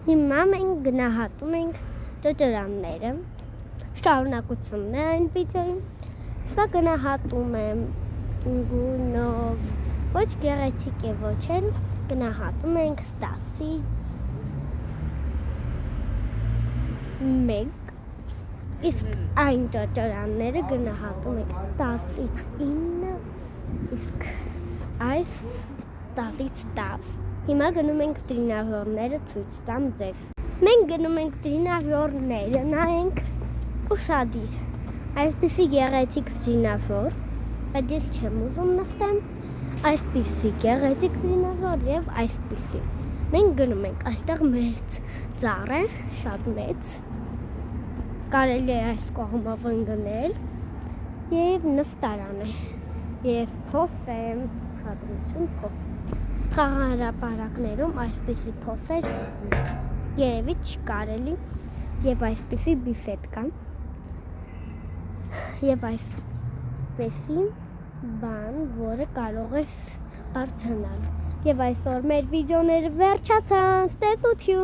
Հիմա մենք գնահատում ենք ճոճորանները, շարունակությունն է այն վիդեոյի, սա գնահատում եմ գունով, ոչ գեղեցիկ է ոչ էլ, գնահատում ենք 10-ից 1, իսկ այն ճոճորանները գնահատում ենք 10-ից 9, իսկ այս 10-ից 10, հիմա գնում ենք տրինավորները ցույց տամ ձեզ, մենք գնում ենք տրինավորները նայենք ուշադիր, այսպիսի գեղեցիկ տրինավոր, բայց ես չեմ ուզում նստեմ, այսպիսի գեղեցիկ տրինավոր և այսպիսի, մենք գնում ենք, այստեղ մեր ծառ է, շատ մեծ, կարելի է այս կողմով ընկնել և նստարան է, և փոս է, ուշադրություն փոս, խաղահրապարակներում այսպիսի փոսեր երևի չկարելի և այսպիսի բիսեդկա և այսպիսի բան, որը կարող ես բարձրանալ և այսօր մեր վիդեոները վերջացան, ստեսություն։